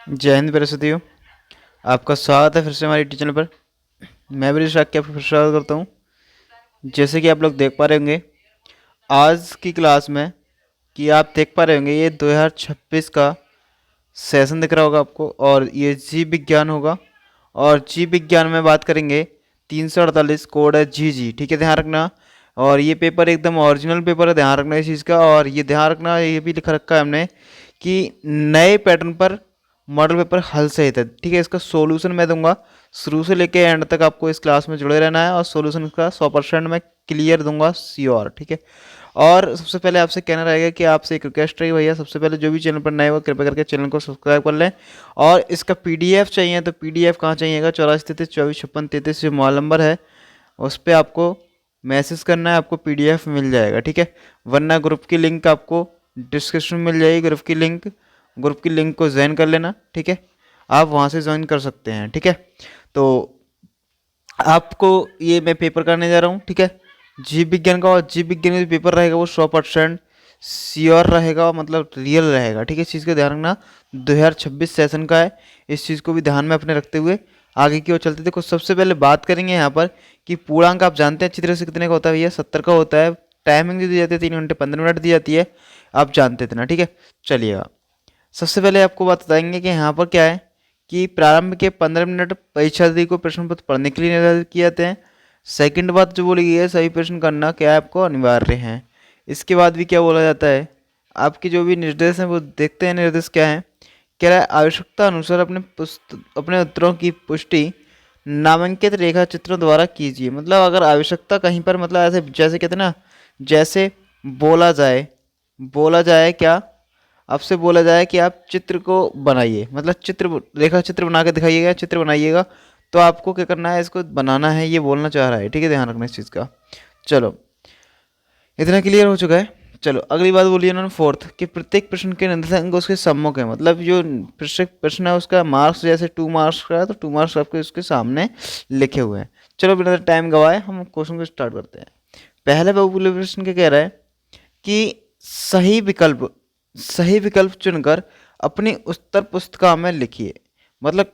जय हिंद प्यारे साथियों। आपका स्वागत है फिर से हमारे यूट्यूब चैनल पर। मैं भी रिशाक के आपका फिर स्वागत करता हूँ। जैसे कि आप लोग देख पा रहे होंगे आज की क्लास में कि आप देख पा रहे होंगे ये 2026 का सेशन दिख रहा होगा आपको, और ये जीव विज्ञान होगा। और जीव विज्ञान में बात करेंगे 348 कोड है जी, ठीक है, ध्यान रखना। और ये पेपर एकदम ओरिजिनल पेपर है, ध्यान रखना इस चीज़ का। और ये ध्यान रखना, ये भी लिख रखा है हमने कि नए पैटर्न पर मॉडल पेपर हल सहित है, ठीक है। इसका सॉल्यूशन मैं दूंगा, शुरू से लेके एंड तक आपको इस क्लास में जुड़े रहना है, और सॉल्यूशन का 100% मैं क्लियर दूंगा, श्योर, ठीक है। और सबसे पहले आपसे कहना रहेगा कि आपसे एक रिक्वेस्ट रही भैया, सबसे पहले जो भी चैनल पर नए हो कृपया करके चैनल को सब्सक्राइब कर लें। और इसका पीडीएफ चाहिए तो पीडीएफ कहाँ चाहिएगा, 8433 245633 जो मोबाइल नंबर है उस पर आपको मैसेज करना है, आपको पीडीएफ मिल जाएगा, ठीक है। वरना ग्रुप की लिंक आपको डिस्क्रिप्शन में मिल जाएगी, ग्रुप की लिंक को ज्वाइन कर लेना, ठीक है। आप वहाँ से ज्वाइन कर सकते हैं, ठीक है। तो आपको ये मैं पेपर करने जा रहा हूँ, ठीक है, जीव विज्ञान का। और जीव विज्ञान का जो पेपर रहेगा वो 100% श्योर रहेगा, मतलब रियल रहेगा, ठीक है। इस चीज़ का ध्यान रखना, 2026 सेशन का है, इस चीज़ को भी ध्यान में अपने रखते हुए आगे की ओर चलते थे। कुछ सबसे पहले बात करेंगे यहाँ पर कि पूर्णांक आप जानते हैं अच्छी तरह से कितने का होता है भैया, 70 का होता है। टाइमिंग दी जाती है 3 घंटे 15 मिनट दी जाती है, आप जानते थे ना, ठीक है। चलिएगा, सबसे पहले आपको बात बताएंगे कि यहाँ पर क्या है कि प्रारंभ के 15 मिनट परीक्षार्थी को प्रश्न पत्र पढ़ने के लिए निर्धारित किए जाते हैं। सेकंड बात जो बोली गई है, सही प्रश्न करना क्या है आपको अनिवार्य है। इसके बाद भी क्या बोला जाता है, आपके जो भी निर्देश हैं वो देखते हैं। निर्देश क्या है, कह रहा है आवश्यकता अनुसार अपने उत्तरों की पुष्टि नामांकित रेखा चित्रों द्वारा कीजिए। मतलब अगर आवश्यकता कहीं पर, मतलब ऐसे जैसे कहते हैं ना, जैसे बोला जाए क्या, आपसे बोला जाए कि आप चित्र को बनाइए, मतलब चित्र रेखा चित्र बना के दिखाइएगा, चित्र बनाइएगा, तो आपको क्या करना है, इसको बनाना है, ये बोलना चाह रहा है, ठीक है। ध्यान रखना इस चीज़ का। चलो, इतना क्लियर हो चुका है। चलो अगली बात बोलिए उन्होंने फोर्थ कि प्रत्येक प्रश्न के निर्धारित अंक उसके सम्मुख है। मतलब जो प्रत्येक प्रश्न है उसका मार्क्स, जैसे 2 मार्क्स का है तो 2 मार्क्स आपके उसके सामने लिखे हुए हैं। चलो बिना टाइम गवाए हम क्वेश्चन को स्टार्ट करते हैं। पहले बहुमूल्य प्रश्न क्या कह रहा है कि सही विकल्प चुनकर अपनी उत्तर पुस्तिका में लिखिए। मतलब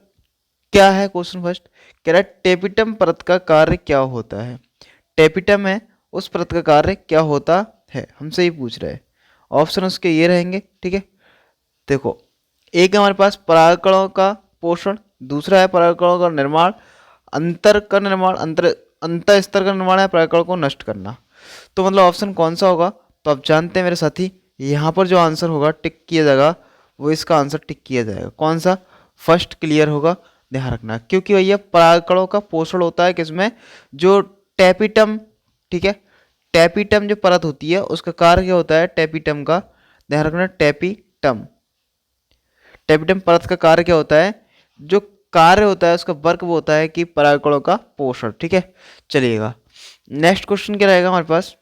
क्या है क्वेश्चन फर्स्ट, कह रहा है टेपिटम परत का कार्य क्या होता है। टेपिटम है, उस परत का कार्य क्या होता है, हमसे ये पूछ रहे हैं। ऑप्शन उसके ये रहेंगे, ठीक है। देखो, एक हमारे पास परागकणों का पोषण, दूसरा है परागकणों का निर्माण, अंतर का निर्माण, अंतर स्तर का निर्माण है परागकणों को नष्ट करना। तो मतलब ऑप्शन कौन सा होगा, तो आप जानते हैं मेरे साथी, यहाँ पर जो आंसर होगा टिक किया जाएगा, वो इसका आंसर टिक किया जाएगा। कौन सा, फर्स्ट क्लियर होगा, ध्यान रखना। क्योंकि भैया परागकणों का पोषण होता है किसमें, जो टेपिटम, ठीक है, टेपिटम जो परत होती है उसका कार्य क्या होता है, टेपिटम का, ध्यान रखना, टेपिटम परत का कार्य क्या होता है, जो कार्य होता है उसका वर्क वो होता है कि परागकणों का पोषण, ठीक है। चलिएगा, नेक्स्ट क्वेश्चन क्या रहेगा हमारे पास।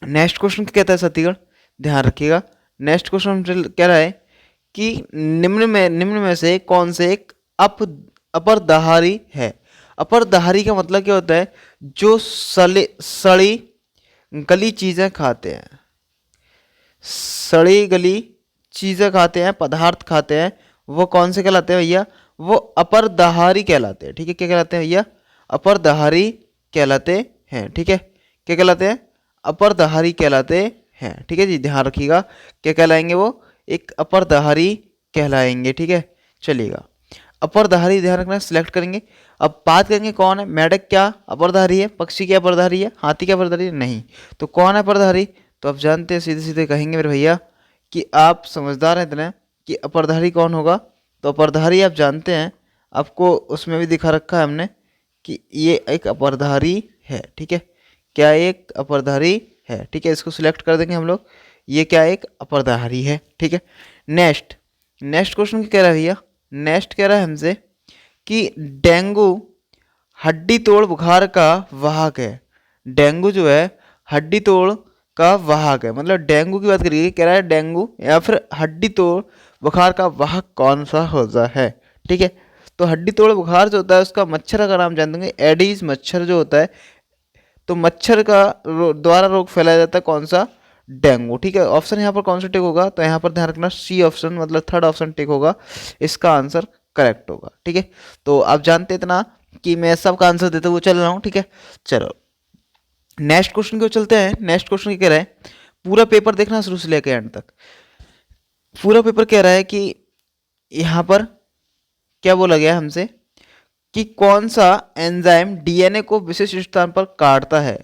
नेक्स्ट क्वेश्चन क्या कहता है साथीगण, ध्यान रखिएगा। नेक्स्ट क्वेश्चन हमसे कह रहा है कि निम्न में से कौन से एक अपरदहारी है। अपरदहारी का मतलब क्या होता है, जो सड़ी गली चीजें खाते हैं, सड़ी गली चीजें खाते हैं, पदार्थ खाते हैं, वो कौन से कहलाते हैं भैया, वो अपरदहारी कहलाते हैं, ठीक है। क्या कहलाते हैं भैया, अपरदहारी कहलाते हैं, ठीक है। क्या कहलाते हैं, अपरदहारी कहलाते हैं, ठीक है जी, ध्यान रखिएगा। क्या कहलाएंगे वो, एक अपरदहारी कहलाएंगे, ठीक है। चलिएगा, अपरदहारी ध्यान रखना, सिलेक्ट करेंगे। अब बात करेंगे कौन है, मेढक क्या अपरदहारी है, पक्षी क्या अपरदहारी है, हाथी क्या अपरदहारी है, नहीं, तो कौन है अपरदहारी। तो आप जानते हैं, सीधे सीधे कहेंगे मेरे भैया कि आप समझदार हैं इतने कि अपरदहारी कौन होगा। तो अपरदहारी आप जानते हैं, आपको उसमें भी दिखा रखा है हमने कि ये एक अपरदहारी है, ठीक है। क्या एक अपरदहारी है, ठीक है, इसको सिलेक्ट कर देंगे हम लोग, ये क्या एक अपरदहारी है, ठीक है। नेक्स्ट क्वेश्चन क्या कह रहा है भैया, नेक्स्ट कह रहा है हमसे कि डेंगू हड्डी तोड़ बुखार का वाहक है। डेंगू जो है हड्डी तोड़ का वाहक है, मतलब डेंगू की बात करिए, कह रहा है डेंगू या फिर हड्डी तोड़ बुखार का वाहक कौन सा होता है, ठीक है। तो हड्डी तोड़ बुखार जो होता है उसका मच्छर का नाम जान देंगे, एडीज मच्छर जो होता है। तो मच्छर का द्वारा रोग फैलाया जाता है कौन सा, डेंगू। ठीक है, ऑप्शन यहाँ पर कौन सा टिक होगा, तो यहाँ पर ध्यान रखना सी ऑप्शन मतलब थर्ड ऑप्शन टिक होगा, इसका आंसर करेक्ट होगा। ठीक है, तो आप जानते इतना कि मैं सबका आंसर देते हुए चल रहा हूँ। ठीक है, चलो नेक्स्ट क्वेश्चन को चलते हैं। नेक्स्ट क्वेश्चन क्या कह रहा है, पूरा पेपर देखना शुरू से लेकर एंड तक। पूरा पेपर कह रहा है कि यहाँ पर क्या बोला गया हमसे कि कौन सा एंजाइम डीएनए को विशिष्ट स्थान पर काटता है।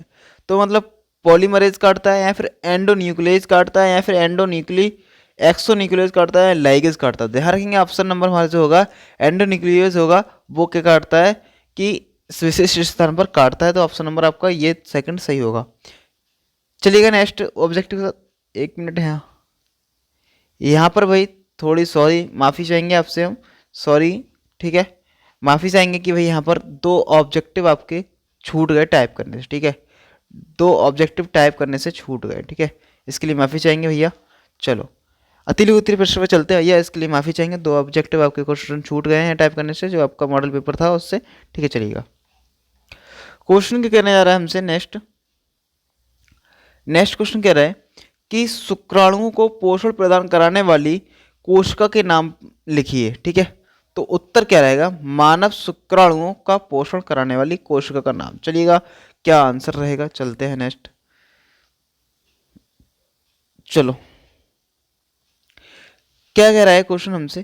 तो मतलब पॉलीमरेज काटता है, या फिर एंडोन्यूक्लियस काटता है, या फिर एंडोन्यूक्ली एक्सोन्यूक्लियस काटता है, लाइगेज काटता है। ध्यान रखेंगे ऑप्शन नंबर हमारे जो होगा एंडोन्यूक्लियस होगा, वो क्या काटता है कि विशिष्ट स्थान पर काटता है। तो ऑप्शन नंबर आपका ये सेकंड सही होगा। चलिएगा नेक्स्ट ऑब्जेक्टिव, एक मिनट है यहाँ पर भाई, थोड़ी सॉरी माफ़ी चाहेंगे आपसे हम, सॉरी। ठीक है, माफ़ी चाहेंगे कि भाई यहाँ पर दो ऑब्जेक्टिव आपके छूट गए टाइप करने से। ठीक है, दो ऑब्जेक्टिव टाइप करने से छूट गए। ठीक है, इसके लिए माफ़ी चाहेंगे भैया। चलो अतिली उत्तरी प्रश्न पर चलते हैं भैया, इसके लिए माफ़ी चाहेंगे, दो ऑब्जेक्टिव आपके क्वेश्चन छूट गए हैं टाइप करने से, जो आपका मॉडल पेपर था उससे। ठीक है, चलिएगा क्वेश्चन क्या कहने जा रहा है हमसे। नेक्स्ट क्वेश्चन कह रहा है कि शुक्राणुओं को पोषण प्रदान कराने वाली कोशिका के नाम लिखिए। ठीक है, तो उत्तर क्या रहेगा, मानव शुक्राणुओं का पोषण कराने वाली कोशिका का नाम। चलिएगा क्या आंसर रहेगा, चलते हैं नेक्स्ट। चलो क्या कह रहा है क्वेश्चन हमसे,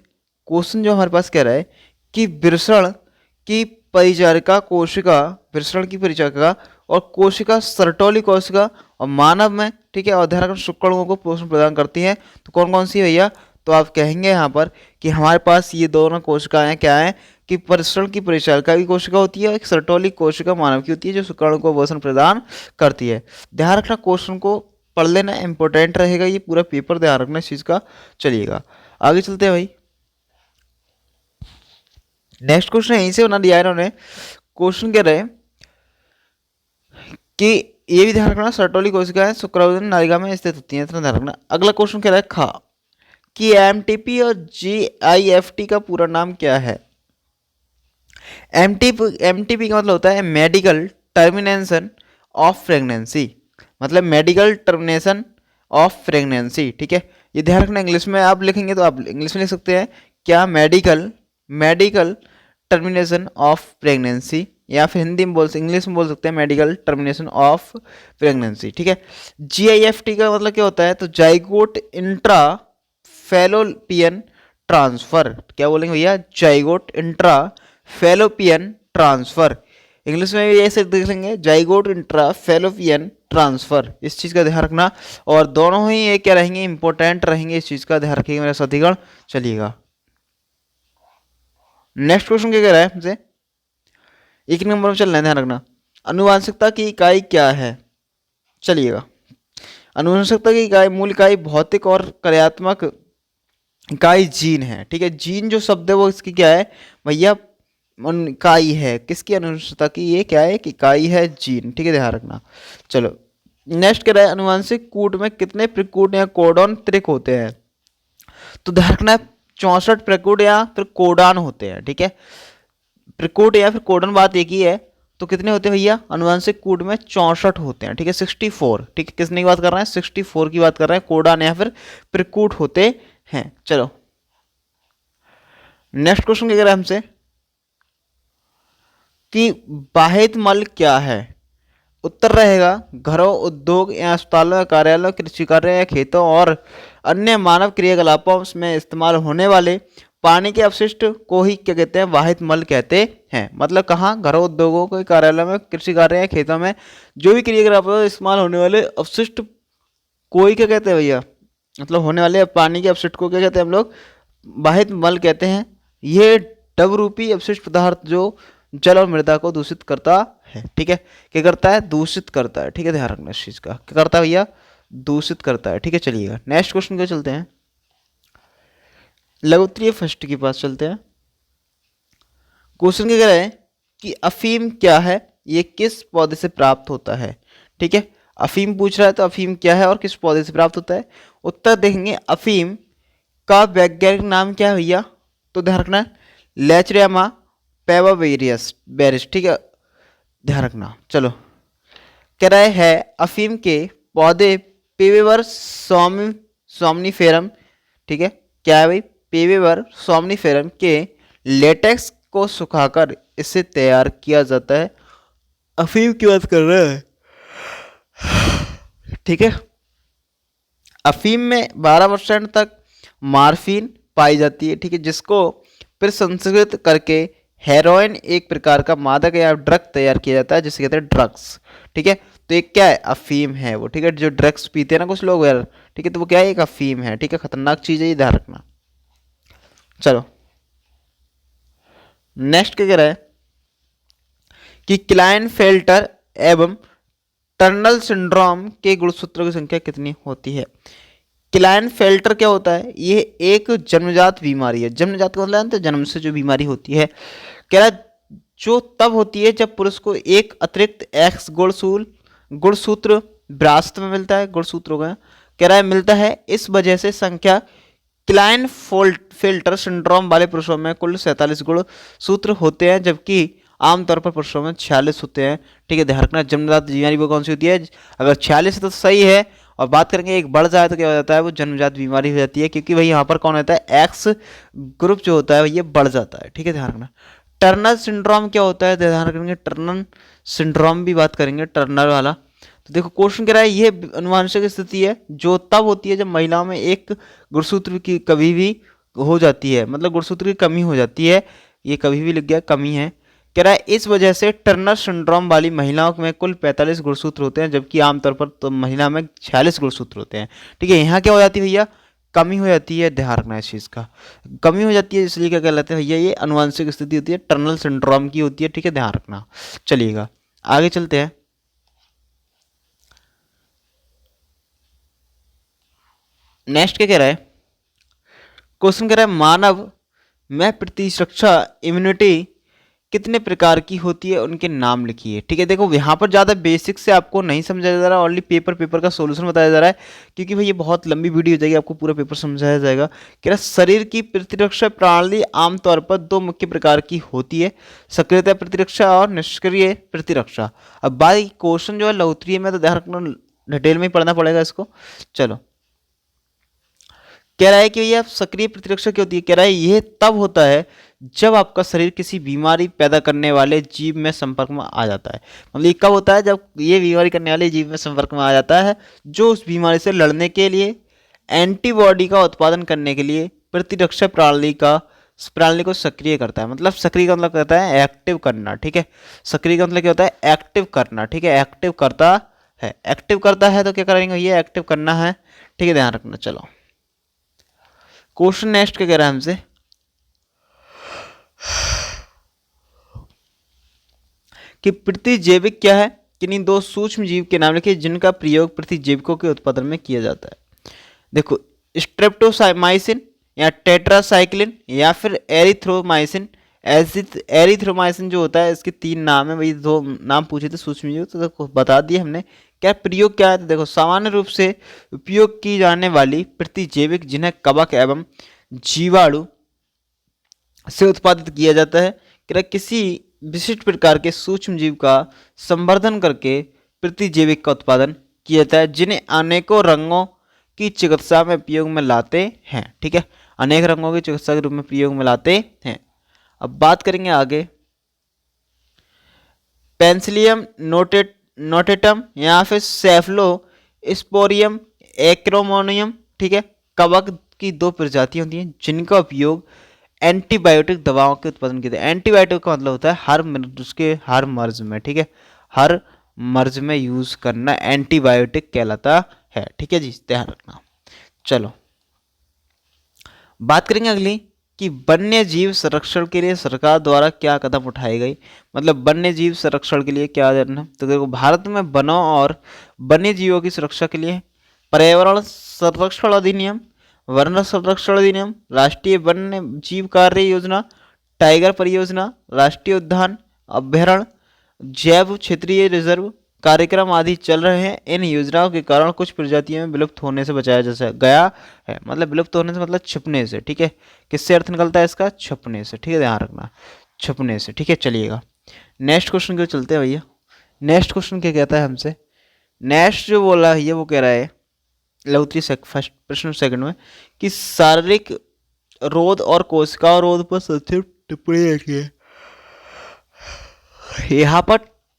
क्वेश्चन जो हमारे पास कह रहा है कि वृषण की परिचारिका कोशिका, वृषण की परिचारिका और कोशिका सरटोली कोशिका और मानव में, ठीक है, और ध्यान रखना शुक्राणुओं को पोषण प्रदान करती हैं। तो कौन कौन सी है भैया, तो आप कहेंगे यहाँ पर कि हमारे पास ये दोनों कोशिकाएं क्या हैं कि वृषण की परिचारिका की कोशिका होती है, एक सरटोली कोशिका मानव की होती है जो शुक्राणु को पोषण प्रदान करती है। ध्यान रखना क्वेश्चन को पढ़ लेना, इंपॉर्टेंट रहेगा ये पूरा पेपर, ध्यान रखना इस चीज़ का। चलिएगा आगे चलते हैं भाई। नेक्स्ट क्वेश्चन यहीं से बना दिया है इन्होंने। क्वेश्चन कह रहे हैं कि ये भी ध्यान रखना सर्टोली कोशिकाएं शुक्राणु नालिका में स्थित होती हैं, इतना ध्यान रखना। अगला क्वेश्चन कह रहा है खा कि एमटीपी और जीआईएफटी का पूरा नाम क्या है। एमटीपी का मतलब होता है मेडिकल टर्मिनेशन ऑफ प्रेगनेंसी, मतलब मेडिकल टर्मिनेशन ऑफ प्रेगनेंसी। ठीक है, ये ध्यान रखना, इंग्लिश में आप लिखेंगे तो आप इंग्लिश में लिख सकते हैं क्या, मेडिकल टर्मिनेशन ऑफ प्रेगनेंसी, या फिर हिंदी में इंग्लिश में बोल सकते हैं मेडिकल टर्मिनेशन ऑफ प्रेगनेंसी। ठीक है, जीआईएफटी का मतलब क्या होता है, तो जाइगोट इंट्रा फैलोपियन ट्रांसफर। क्या बोलेंगे भैया, zygote intra fallopian transfer. English में भी ऐसे देख लेंगे जाइगोट इंट्रा फैलोपियन ट्रांसफर, इस चीज़ का ध्यान रखना। और दोनों ही ये क्या रहेंगे, इंपॉर्टेंट रहेंगे, इस चीज़ का ध्यान रखिएगा मेरा साथीगण। चलिएगा नेक्स्ट क्वेश्चन क्या कह रहा है हमसे, एक नंबर में चलना है, ध्यान रखना। अनुवांशिकता की इकाई क्या है। चलिएगा अनुवांशिकता की इकाई, मूल इकाई भौतिक और कार्यात्मक इकाई जीन है। ठीक है, जीन जो शब्द है वो इसकी क्या है भैया, इकाई है, किसकी अनुवंशिकता की, ये क्या है कि इकाई है जीन। ठीक है, ध्यान रखना। चलो नेक्स्ट कह रहा है अनुवांशिक कूट में कितने प्रकूट या कोडॉन त्रिक होते हैं। तो ध्यान रखना 64 प्रकूट या फिर कोडान होते हैं। ठीक है, प्रकूट या फिर कोडन बात एक ही है, तो कितने होते हैं भैया, अनुवांशिक कूट में 64 होते हैं। ठीक है, 64। ठीक है, किसने की बात कर रहे हैं, 64 की बात कर रहे हैं, कोडान या फिर प्रकूट होते हैं। चलो नेक्स्ट क्वेश्चन क्या कह रहा है हमसे कि वाहित मल क्या है। उत्तर रहेगा घरों, उद्योग या अस्पतालों, कार्यालयों, कृषि कार्य या खेतों और अन्य मानव क्रियाकलापों में इस्तेमाल होने वाले पानी के अपशिष्ट को ही क्या कहते हैं, वाहित मल कहते हैं। मतलब कहाँ, घरों, उद्योगों के, कार्यालयों में, कृषि कार्य या खेतों में जो भी क्रियाकलापों में इस्तेमाल होने वाले अपशिष्ट को ही क्या कहते हैं भैया, मतलब होने वाले पानी के अपशिष्ट को क्या कहते हैं हम लोग, वाहित मल कहते हैं। ये डब रूपी अपशिष्ट पदार्थ जो जल और मृदा को दूषित करता है। ठीक है, क्या करता है, दूषित करता है। ठीक है, ध्यान रखना इस चीज का, क्या करता है भैया, दूषित करता है। ठीक है, चलिएगा नेक्स्ट क्वेश्चन को चलते हैं, लघुत्तरीय फर्स्ट के पास चलते हैं। क्वेश्चन क्या कह रहा है कि अफीम क्या है, ये किस पौधे से प्राप्त होता है। ठीक है, अफीम पूछ रहा है, तो अफीम क्या है और किस पौधे से प्राप्त होता है। उत्तर देखेंगे, अफीम का वैज्ञानिक नाम क्या है भैया, तो ध्यान रखना लैचरियामा पेवावेरियस बेरिस। ठीक है, ध्यान रखना। चलो कह रहा है अफीम के पौधे पेवेवर सोमनीफेरम, ठीक है, क्या है भाई, पेवेवर सोमनीफेरम के लेटेक्स को सुखाकर इसे तैयार किया जाता है। अफीम की बात कर रहा है, ठीक है। अफीम में 12% तक मार्फिन पाई जाती है, ठीक है, जिसको फिर संस्कृत करके हेरोइन एक प्रकार का मादक या ड्रग तैयार किया जाता है जिसे कहते हैं ड्रग्स, ठीक है। तो एक क्या है, अफीम है वो, ठीक है, जो ड्रग्स पीते हैं ना कुछ लोग यार, ठीक है, तो वो क्या है, एक अफीम है, ठीक है, खतरनाक चीज है, ये ध्यान रखना। चलो नेक्स्ट क्या कह रहा है कि क्लाइनफेल्टर एवं टर्नल सिंड्रोम के गुणसूत्रों की संख्या कितनी होती है। क्लाइनफेल्टर क्या होता है, ये एक जन्मजात बीमारी है। जन्मजात का मतलब जन्म से जो बीमारी होती है, कह रहा है जो तब होती है जब पुरुष को एक अतिरिक्त एक्स गुणसूत्र विरासत में मिलता है, गुणसूत्र हो गया, कह रहा है मिलता है। इस वजह से संख्या क्लाइनफेल्टर सिंड्रोम वाले पुरुषों में कुल 47 गुणसूत्र होते हैं, जबकि आमतौर पर पुरुषों में 46 होते हैं, ठीक है, ध्यान रखना। जन्मजात बीमारी वो कौन सी होती है, अगर 46 है तो सही है, और बात करेंगे एक बढ़ जाए तो क्या हो जाता है, वो जन्मजात बीमारी हो जाती है, क्योंकि भाई यहाँ पर कौन होता है, एक्स ग्रुप जो होता है ये बढ़ जाता है, ठीक है, ध्यान रखना। टर्नर सिंड्रोम क्या होता है, ध्यान रखेंगे, टर्नर सिंड्रोम भी बात करेंगे, टर्नर वाला। तो देखो क्वेश्चन कह रहा है ये अनुवांशिक स्थिति है जो तब होती है जब महिलाओं में एक गुणसूत्र की कभी भी हो जाती है, मतलब गुणसूत्र की कमी हो जाती है, ये कभी भी लिख गया, कमी है। कह रहा है इस वजह से टर्नर सिंड्रोम वाली महिलाओं में कुल 45 गुणसूत्र होते हैं, जबकि आमतौर पर तो महिला में 46 गुणसूत्र होते हैं, ठीक है। यहाँ क्या हो जाती है भैया, कमी हो जाती है, ध्यान रखना इस चीज़ का, कमी हो जाती है, इसलिए क्या कहलाते हैं भैया, ये अनुवांशिक स्थिति होती है, टर्नल सिंड्रोम की होती है, ठीक है, ध्यान रखना। चलिएगा आगे चलते हैं। नेक्स्ट क्या कह रहा है, क्वेश्चन कह रहा है मानव में प्रतिरक्षा इम्यूनिटी कितने प्रकार की होती है, उनके नाम लिखिए, ठीक है। देखो यहाँ पर ज़्यादा बेसिक से आपको नहीं समझाया जा रहा, ओनली पेपर का सॉल्यूशन बताया जा रहा है, क्योंकि भाई ये बहुत लंबी वीडियो हो जाएगी, आपको पूरा पेपर समझाया जाएगा। कह रहा शरीर की प्रतिरक्षा प्रणाली आमतौर पर 2 मुख्य प्रकार की होती है, सक्रियता प्रतिरक्षा और निष्क्रिय प्रतिरक्षा। अब भाई क्वेश्चन जो है लघुत्तरीय में, तो ध्यान रखना, डिटेल में ही पढ़ना पड़ेगा इसको। चलो कह रहा है कि भैया सक्रिय प्रतिरक्षा क्या होती है, कह रहा है यह तब होता है जब आपका शरीर किसी बीमारी पैदा करने वाले जीव में संपर्क में आ जाता है। मतलब ये कब होता है, जब ये बीमारी करने वाले जीव में संपर्क में आ जाता है, जो उस बीमारी से लड़ने के लिए एंटीबॉडी का उत्पादन करने के लिए प्रतिरक्षा प्रणाली को सक्रिय करता है। मतलब सक्रिय का मतलब कहता है एक्टिव करना, ठीक है। सक्रिय का मतलब क्या होता है, एक्टिव करना, ठीक है, एक्टिव करता है, एक्टिव करता है, तो क्या करेंगे, ये एक्टिव करना है, ठीक है, ध्यान रखना। चलो क्वेश्चन नेक्स्ट क्या कह रहा है हमसे कि प्रतिजैविक क्या है, किन्हीं 2 सूक्ष्म जीव के नाम लिखिए जिनका प्रयोग प्रतिजैविकों के उत्पादन में किया जाता है। देखो स्ट्रेप्टोमाइसिन या टेट्रासाइक्लिन या फिर एरिथ्रोमाइसिन। एरिथ्रोमाइसिन जो होता है, इसके 3 नाम है, वही 2 नाम पूछे थे सूक्ष्म जीव, तो देखो बता दिए हमने। क्या प्रयोग क्या है, तो देखो सामान्य रूप से उपयोग की जाने वाली प्रतिजैविक जिन्हें कवक एवं जीवाणु से उत्पादित किया जाता है, कि किसी विशिष्ट प्रकार के सूक्ष्म जीव का संवर्धन करके प्रतिजैविक का उत्पादन किया जाता है, जिन्हें अनेकों रंगों की चिकित्सा में प्रयोग में लाते हैं, ठीक है, अनेक रंगों की चिकित्सा के रूप में प्रयोग में लाते हैं। अब बात करेंगे आगे, पेंसिलियम नोटेटम या फिर सेफलोस्पोरियम एक्रोमोनियम, ठीक है, कवक की 2 प्रजातियां होती हैं जिनका उपयोग एंटीबायोटिक दवाओं के उत्पादन के लिए, एंटीबायोटिक का मतलब होता है हर मर्ज में, ठीक है, हर मर्ज में यूज करना एंटीबायोटिक कहलाता है, ठीक है जी, ध्यान रखना। चलो बात करेंगे अगली कि वन्य जीव संरक्षण के लिए सरकार द्वारा क्या कदम उठाए गए। मतलब वन्य जीव संरक्षण के लिए क्या करना, तो देखो भारत में वनों और वन्य जीवों की सुरक्षा के लिए पर्यावरण संरक्षण अधिनियम, वर्ण संरक्षण अधिनियम, राष्ट्रीय वन्य जीव कार्य योजना, टाइगर परियोजना, राष्ट्रीय उद्यान, अभ्यारण्य, जैव क्षेत्रीय रिजर्व कार्यक्रम आदि चल रहे हैं। इन योजनाओं के कारण कुछ प्रजातियों में विलुप्त होने से बचाया जा गया है। मतलब विलुप्त होने से मतलब छिपने से, ठीक है, किससे अर्थ निकलता है इसका, छपने से, ठीक है, ध्यान रखना, छपने से, ठीक है। चलिएगा नेक्स्ट क्वेश्चन क्यों चलते हैं भैया। नेक्स्ट क्वेश्चन क्या कहता है हमसे, नेक्स्ट जो बोला है वो कह रहा है फर्स्ट प्रश्न सेकंड में कि शारीरिक रोध और कोशिका रोध पर संक्षिप्त टिप्पणी लिखिए। यहाँ पर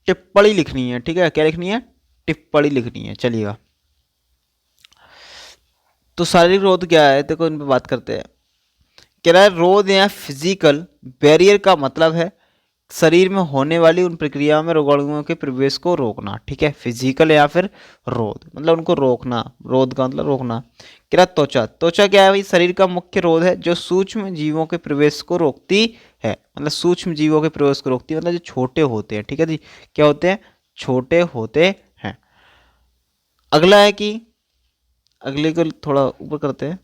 टिप्पणी लिखनी है, ठीक है, क्या लिखनी है, टिप्पणी लिखनी है। चलिएगा, तो शारीरिक रोध क्या है, देखो इन पर बात करते हैं। कह रहा है रोध या फिजिकल बैरियर का मतलब है शरीर में होने वाली उन प्रक्रियाओं में रोगाणुओं के प्रवेश को रोकना, ठीक है, फिजिकल या फिर रोध मतलब उनको रोकना, रोध का मतलब रोकना। कह रहा त्वचा, त्वचा क्या है भाई, शरीर का मुख्य रोध है जो सूक्ष्म जीवों के प्रवेश को रोकती है, मतलब सूक्ष्म जीवों के प्रवेश को रोकती है, मतलब जो छोटे होते हैं, ठीक है जी, क्या होते हैं, छोटे होते हैं। अगला है कि अगले को थोड़ा ऊपर करते हैं।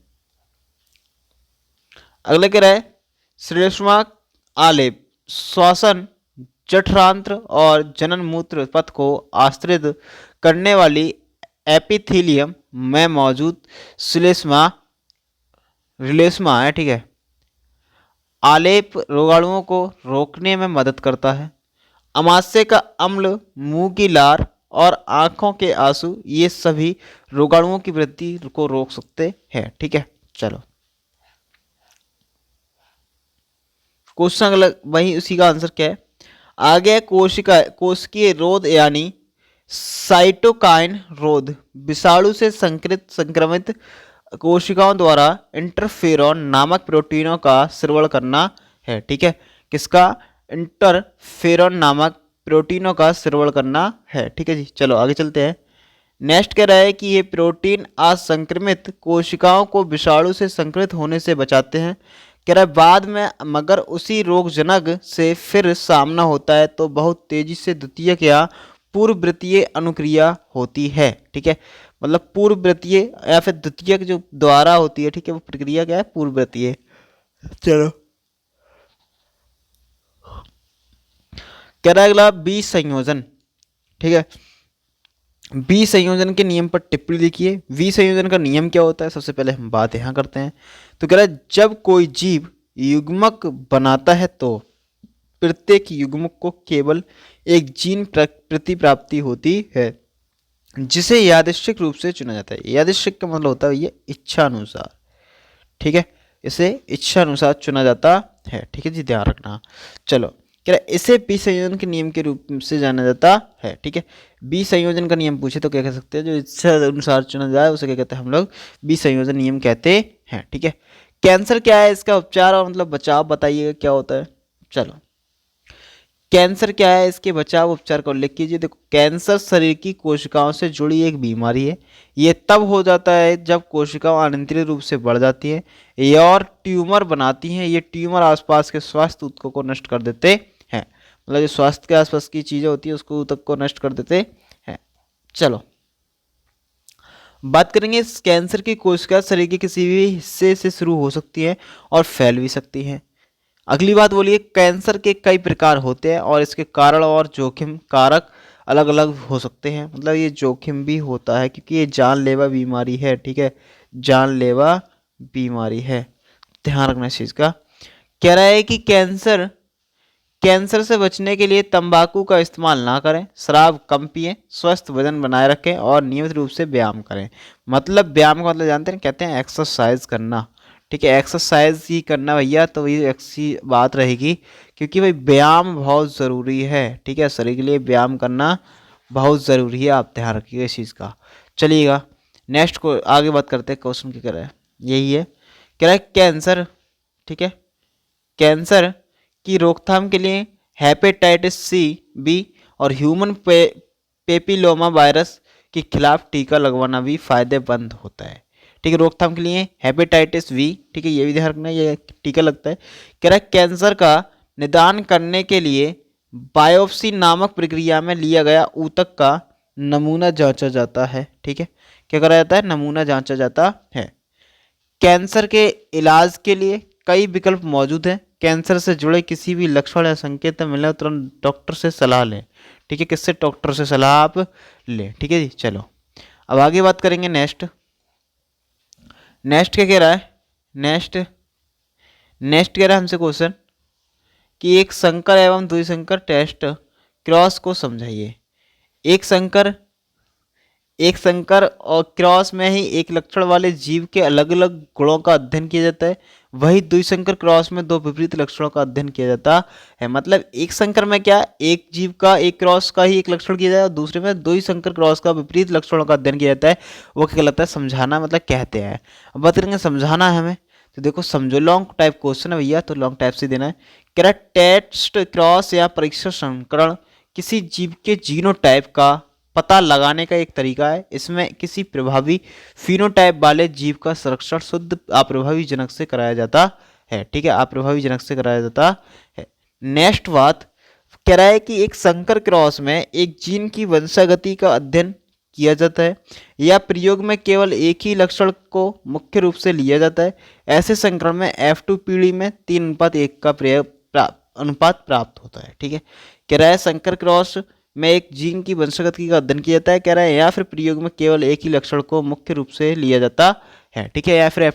अगला कह रहा है श्लेष्मा आलेप श्वसन जठरांत्र और जनन मूत्र पथ को आश्रित करने वाली एपिथीलियम में मौजूद श्लेष्मा रिलेस्मा है, ठीक है। आलेप रोगाणुओं को रोकने में मदद करता है। अमाशय का अम्ल, मुंह की लार और आंखों के आंसू ये सभी रोगाणुओं की वृद्धि को रोक सकते हैं, ठीक है। चलो क्वेश्चन अगला वही उसी का आंसर क्या है, आगे कोशिकीय रोध यानी साइटोकाइन रोध विषाणु से संक्रमित कोशिकाओं द्वारा इंटरफेरॉन नामक प्रोटीनों का स्रवण करना है, ठीक है, किसका, इंटरफेरॉन नामक प्रोटीनों का स्रवण करना है, ठीक है जी। चलो आगे चलते हैं। नेक्स्ट कह रहा है कि ये प्रोटीन असंक्रमित कोशिकाओं को विषाणु से संक्रमित होने से बचाते हैं। कह रहा है बाद में मगर उसी रोगजनक से फिर सामना होता है तो बहुत तेजी से द्वितीयक या पूर्ववृत्तीय अनुक्रिया होती है, ठीक है, मतलब पूर्ववृत्तीय या फिर द्वितीयक जो द्वारा होती है, ठीक है, वो प्रक्रिया क्या है, पूर्ववृत्तीय। चलो कह रहा है अगला बीज संयोजन, ठीक है, बीज संयोजन के नियम पर टिप्पणी लिखिए। बीज संयोजन का नियम क्या होता है, सबसे पहले हम बात यहाँ करते हैं। तो कह रहा है जब कोई जीव युग्मक बनाता है तो प्रत्येक युग्मक को केवल एक जीन प्रति प्राप्ति होती है जिसे यादृच्छिक रूप से चुना जाता है। यादृच्छिक का मतलब होता है ये इच्छा अनुसार, ठीक है, इसे इच्छा अनुसार चुना जाता है, ठीक है जी, ध्यान रखना। चलो कह रहा है इसे बीज संयोजन के नियम के रूप से जाना जाता है, ठीक है। बीज संयोजन का नियम पूछे तो क्या कह सकते हैं, जो इच्छा अनुसार चुना जाए उसे क्या कहते हैं हम लोग, बीज संयोजन नियम कहते हैं, ठीक है। कैंसर क्या है, इसका उपचार और मतलब बचाव बताइएगा क्या होता है। चलो कैंसर क्या है, इसके बचाव उपचार का उल्लेख कीजिए। देखो कैंसर शरीर की कोशिकाओं से जुड़ी एक बीमारी है। ये तब हो जाता है जब कोशिकाएं अनियंत्रित रूप से बढ़ जाती हैं ये और ट्यूमर बनाती हैं। ये ट्यूमर आसपास के स्वास्थ्य ऊतकों को नष्ट कर देते हैं, मतलब जो स्वास्थ्य के आसपास की चीज़ें होती है उसको ऊतक को नष्ट कर देते हैं। चलो बात करेंगे इस कैंसर की कोशिका शरीर के किसी भी हिस्से से शुरू हो सकती है और फैल भी सकती है। अगली बात बोलिए कैंसर के कई प्रकार होते हैं और इसके कारण और जोखिम कारक अलग अलग हो सकते हैं, मतलब ये जोखिम भी होता है क्योंकि ये जानलेवा बीमारी है, ठीक है, जानलेवा बीमारी है, ध्यान रखना इस चीज़ का। कह रहा है कि कैंसर से बचने के लिए तंबाकू का इस्तेमाल ना करें, शराब कम पिएं, स्वस्थ वजन बनाए रखें और नियमित रूप से व्यायाम करें। मतलब व्यायाम का मतलब जानते हैं, कहते हैं एक्सरसाइज करना, ठीक है, एक्सरसाइज ही करना भैया, तो ये अच्छी बात रहेगी क्योंकि भाई व्यायाम बहुत ज़रूरी है, ठीक है, शरीर के लिए व्यायाम करना बहुत ज़रूरी है, आप ध्यान रखिएगा इस चीज़ का। चलिएगा नेक्स्ट को आगे बात करते हैं, क्वेश्चन क्या कह रहा है, यही है, कह रहा है कैंसर, ठीक है, कैंसर की रोकथाम के लिए हेपेटाइटिस सी, बी और ह्यूमन पेपिलोमा वायरस के खिलाफ टीका लगवाना भी फायदेमंद होता है, ठीक है। रोकथाम के लिए हेपेटाइटिस वी, ठीक है, ये भी ध्यान रखना, ये टीका लगता है। कह रहा है कैंसर का निदान करने के लिए बायोप्सी नामक प्रक्रिया में लिया गया ऊतक का नमूना जांचा जाता है, ठीक है, क्या करा जाता है, नमूना जांचा जाता है। कैंसर के इलाज के लिए कई विकल्प मौजूद हैं। कैंसर से जुड़े किसी भी लक्षण या संकेत मिलने तुरंत डॉक्टर से सलाह लें, ठीक है, किससे, डॉक्टर से सलाह आप लें, ठीक है जी। चलो अब आगे बात करेंगे। नेक्स्ट क्या कह रहा है, नेक्स्ट कह रहा है हमसे क्वेश्चन कि एक संकर एवं द्विसंकर टेस्ट क्रॉस को समझाइए। एक संकर एक संकर और क्रॉस में ही एक लक्षण वाले जीव के अलग अलग गुणों का अध्ययन किया जाता है, वही द्विसंकर क्रॉस में दो विपरीत लक्षणों का अध्ययन किया जाता है। मतलब एक संकर में क्या, एक जीव का एक क्रॉस का ही एक लक्षण किया जाता है, दूसरे में द्विसंकर क्रॉस का विपरीत लक्षणों का अध्ययन किया जाता है। वो क्या कहलाता है, समझाना, मतलब कहते हैं। अब बात करेंगे समझाना है हमें, तो देखो समझो, लॉन्ग टाइप क्वेश्चन है भैया, तो लॉन्ग टाइप से देना है। कह रहा है टेस्ट क्रॉस या परीक्षण संकरण किसी जीव के जीनोटाइप का पता लगाने का एक तरीका है। इसमें किसी प्रभावी फिनोटाइप वाले जीव का संरक्षण शुद्ध अप्रभावी जनक से कराया जाता है। ठीक है, अप्रभावी जनक से कराया जाता है। नेक्स्ट बात कह रहा है कि एक संकर क्रॉस में एक जीन की वंशागति का अध्ययन किया जाता है या प्रयोग में केवल एक ही लक्षण को मुख्य रूप से लिया जाता है। ऐसे संकरण में F2 पीढ़ी में 3:1 का अनुपात प्राप्त होता है। ठीक है, कह रहा है संकर क्रॉस में एक जीन की वंशागति का अध्ययन किया जाता है, कह रहा है, या फिर प्रयोग में केवल एक ही लक्षण को मुख्य रूप से लिया जाता है। ठीक है, या फिर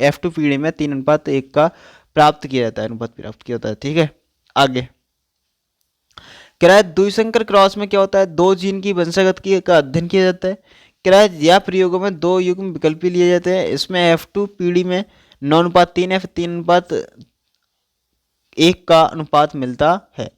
F2 पीढ़ी में 3:1 का प्राप्त किया जाता है, अनुपात प्राप्त किया जाता है। ठीक है, आगे कह रहा है द्विसंकर क्रॉस में क्या होता है, दो जीन की वंशागति का अध्ययन किया जाता है। कह रहा है या प्रयोगों में दो युग्म विकल्पी लिए जाते हैं। इसमें F2 पीढ़ी में 9:3 या फिर 3:1 का अनुपात मिलता है।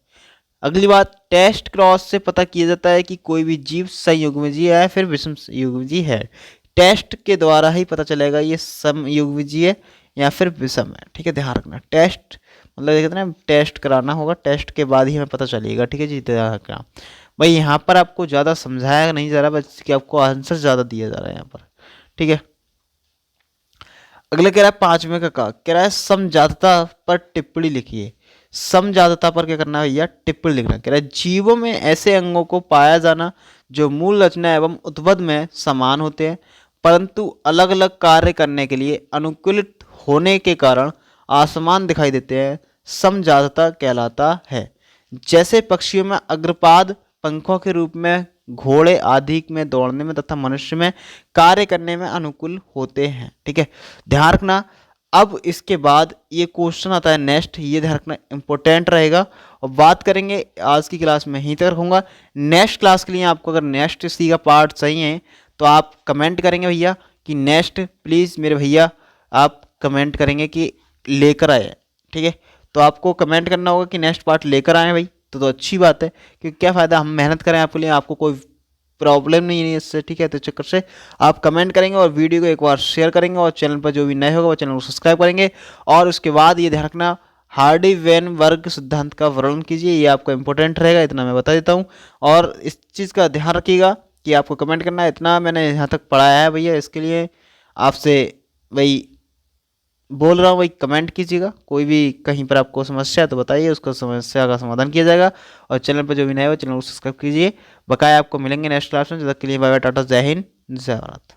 अगली बात, टेस्ट क्रॉस से पता किया जाता है कि कोई भी जीव संयुग्मजीय है या फिर विषम युग्मजीय है। टेस्ट के द्वारा ही पता चलेगा ये समयुग्मजीय है या फिर विषम है। ठीक है, ध्यान रखना, टेस्ट मतलब कहते हैं ना, टेस्ट कराना होगा, टेस्ट के बाद ही हमें पता चलेगा। ठीक है जी, ध्यान रखना भाई। यहाँ पर आपको ज़्यादा समझाया नहीं जा रहा, बस कि आपको आंसर ज़्यादा दिया जा रहा है यहाँ पर। ठीक है, अगले कह रहा है 5वें का कह रहा है समजातता पर टिप्पणी लिखिए। समजातता पर क्या करना है भैया, टिप्पणी लिखना। कह रहा है जीवों में ऐसे अंगों को पाया जाना जो मूल रचना एवं उत्पद में समान होते हैं, परंतु अलग अलग कार्य करने के लिए अनुकूलित होने के कारण असमान दिखाई देते हैं, समजातता कहलाता है। जैसे पक्षियों में अग्रपाद पंखों के रूप में, घोड़े आदि में दौड़ने में तथा मनुष्य में कार्य करने में अनुकूल होते हैं। ठीक है, ध्यान रखना। अब इसके बाद ये क्वेश्चन आता है नेक्स्ट, ये ध्यान रखना, इंपॉर्टेंट रहेगा। और बात करेंगे आज की क्लास में यहीं तक रखूँगा। नेक्स्ट क्लास के लिए आपको अगर नेक्स्ट इसी का पार्ट चाहिए तो आप कमेंट करेंगे भैया कि नेक्स्ट, प्लीज़ मेरे भैया आप कमेंट करेंगे कि लेकर आए। ठीक है, तो आपको कमेंट करना होगा कि नेक्स्ट पार्ट लेकर आए भाई, तो अच्छी बात है, क्योंकि क्या फ़ायदा, हम मेहनत करें आपके लिए, आपको कोई प्रॉब्लम नहीं है इससे। ठीक है, तो चक्कर से आप कमेंट करेंगे और वीडियो को एक बार शेयर करेंगे, और चैनल पर जो भी नए होगा वो चैनल को सब्सक्राइब करेंगे। और उसके बाद ये ध्यान रखना, हार्डी वेन वर्ग सिद्धांत का वर्णन कीजिए, ये आपको इंपॉर्टेंट रहेगा, इतना मैं बता देता हूँ। और इस चीज़ का ध्यान रखिएगा कि आपको कमेंट करना है, इतना मैंने यहाँ तक पढ़ाया है भैया, इसके लिए आपसे वही बोल रहा हूँ भाई, कमेंट कीजिएगा। कोई भी कहीं पर आपको समस्या है तो बताइए, उसको समस्या का समाधान किया जाएगा। और चैनल पर जो भी नए हो चैनल को सब्सक्राइब कीजिए। बकाया आपको मिलेंगे नेक्स्ट क्लास में। जब तक के लिए बाय बाय, टाटा, जय हिंद, जय भारत।